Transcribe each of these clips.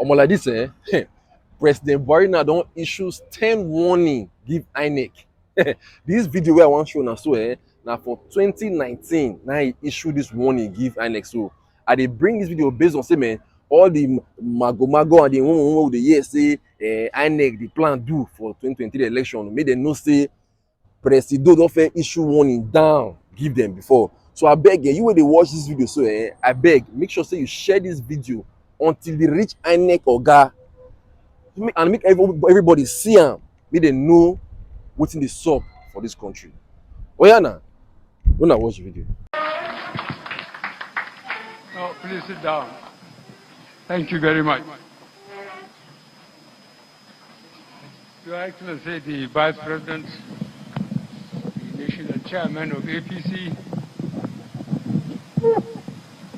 Like this, President Buhari now don't issue 10 warning give inec. This video wey I wan show now so now for 2019 now he issue this warning give inec. So I dey bring this video based on say man all the mago and the one wey dey hear say inec the plan do for 2023 election make dem know say presido don first issue warning down give them before. So abeg you wey dey watch this video so abeg make sure say you share this video until e reach inec oga and make everybody see am, make dem know wetin dey sup for this country. Oya na, una watch the video. No, please sit down. Thank you very much. Your Excellency, the Vice President, the National Chairman of APC,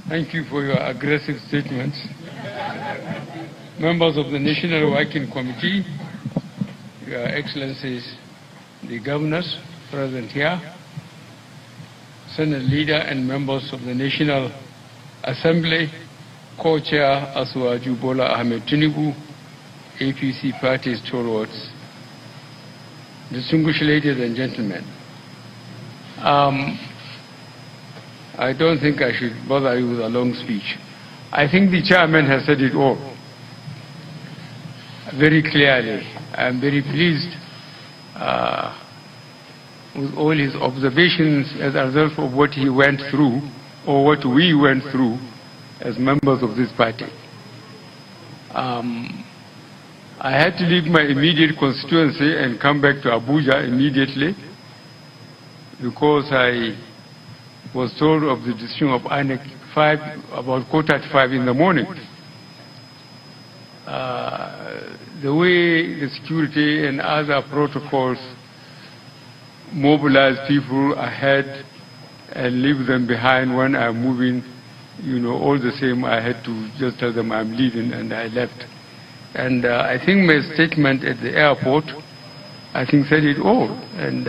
thank you for your aggressive statements. Members of the National Working Committee, Your Excellencies, the governors present here, Senate leader and members of the National Assembly, co-chair Asuwaju Bola Ahmed Tinubu, APC party stalwarts, distinguished ladies and gentlemen. I don't think I should bother you with a long speech. I think the chairman has said it all very clearly. I am very pleased with all his observations as a result of what he went through or what we went through as members of this party. I had to leave my immediate constituency and come back to Abuja immediately because I was told of the decision of INEC about 4:45 in the morning. The way the security and other protocols mobilize people ahead and leave them behind when I'm moving, all the same, I had to just tell them I'm leaving, and I left. And I think my statement at the airport, I think said it all. And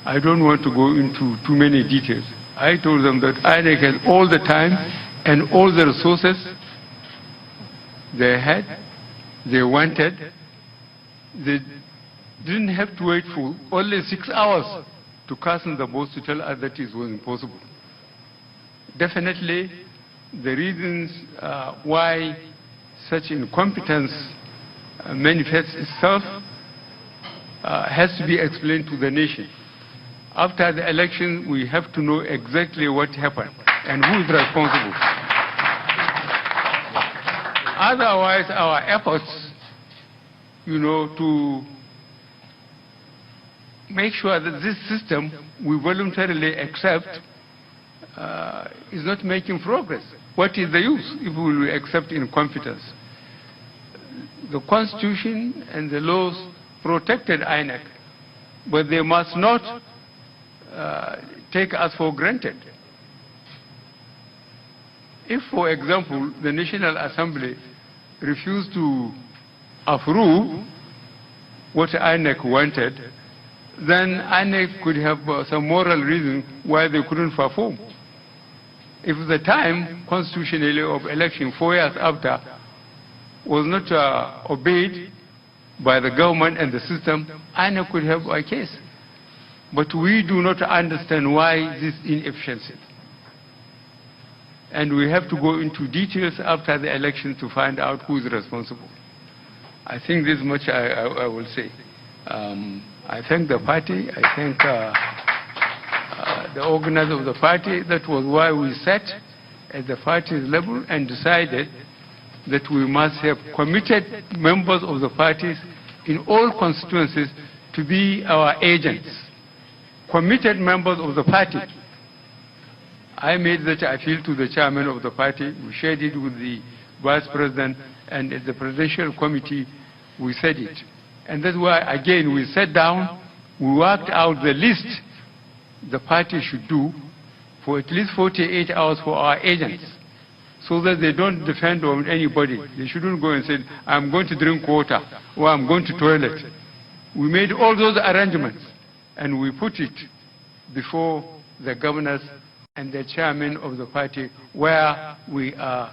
I don't want to go into too many details. I told them that INEC has all the time and all the resources they had, they wanted. They didn't have to wait for only 6 hours to cast in the votes to tell us that it was impossible. Definitely, the reasons why such incompetence manifests itself has to be explained to the nation. After the election, we have to know exactly what happened and who is responsible. Otherwise, our efforts, to make sure that this system we voluntarily accept is not making progress. What is the use if we will accept incompetence? The Constitution and the laws protected INEC, but they must not take us for granted. If, for example, the National Assembly refused to approve what INEC wanted, then INEC could have some moral reason why they couldn't perform. If the time constitutionally of election 4 years after was not obeyed by the government and the system, INEC could have a case. But we do not understand why this inefficiency. And we have to go into details after the election to find out who is responsible. I think this much I will say. I thank the party. I thank the organizers of the party. That was why we sat at the party's level and decided that we must have committed members of the parties in all constituencies to be our agents. Committed members of the party. I made that appeal to the chairman of the party. We shared it with the vice president, and at the presidential committee, we said it. And that's why, again, we sat down, we worked out the list the party should do for at least 48 hours for our agents, so that they don't depend on anybody. They shouldn't go and say, I'm going to drink water, or I'm going to toilet. We made all those arrangements, and we put it before the governors and the chairman of the party, where we are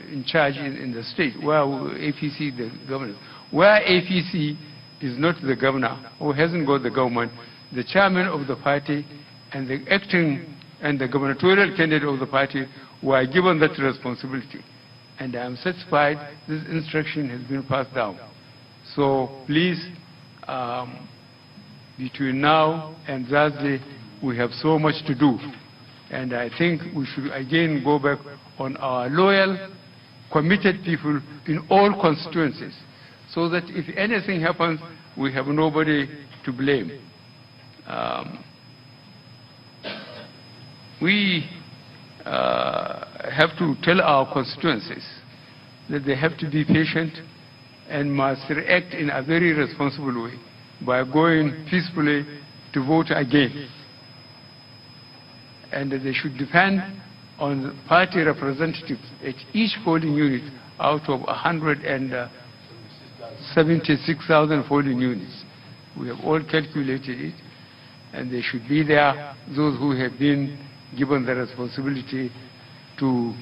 in charge in the state, where APC the governor. Where APC is not the governor or hasn't got the government, the chairman of the party and the acting and the gubernatorial candidate of the party were given that responsibility. And I am satisfied this instruction has been passed down. So please, between now and Thursday, we have so much to do. And I think we should again go back on our loyal, committed people in all constituencies, so that if anything happens, we have nobody to blame. We have to tell our constituencies that they have to be patient and must react in a very responsible way by going peacefully to vote again. And that they should depend on party representatives at each polling unit out of 176,000 polling units. We have all calculated it, and they should be there, those who have been given the responsibility to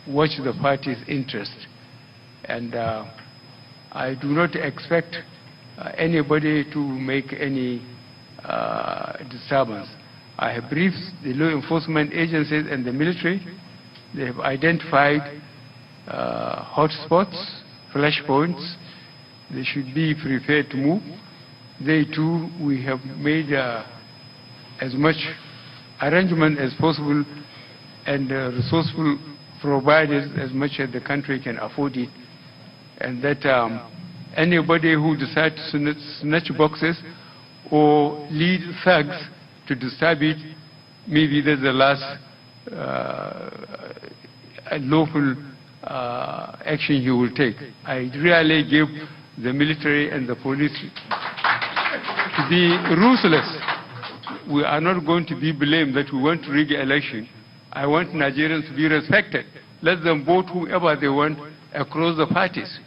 watch the party's interest. And I do not expect anybody to make any disturbance. I have briefed the law enforcement agencies and the military. They have identified hotspots, flashpoints. They should be prepared to move. They too, we have made as much arrangement as possible and resourceful provided as much as the country can afford it. And that anybody who decides to snatch boxes or lead thugs to disturb it, maybe that's the last lawful action he will take. I really give the military and the police to be ruthless. We are not going to be blamed that we want to rig election. I want Nigerians to be respected. Let them vote whoever they want across the parties.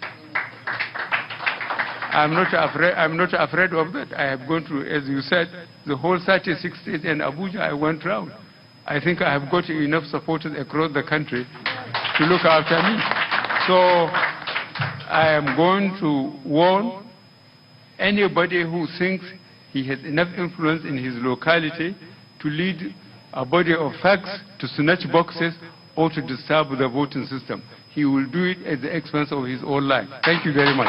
I'm not afraid of that. I have gone through, as you said, the whole 36 states and Abuja. I went round. I think I have got enough supporters across the country to look after me. So I am going to warn anybody who thinks he has enough influence in his locality to lead a body of thugs to snatch boxes or to disturb the voting system. He will do it at the expense of his own life. Thank you very much.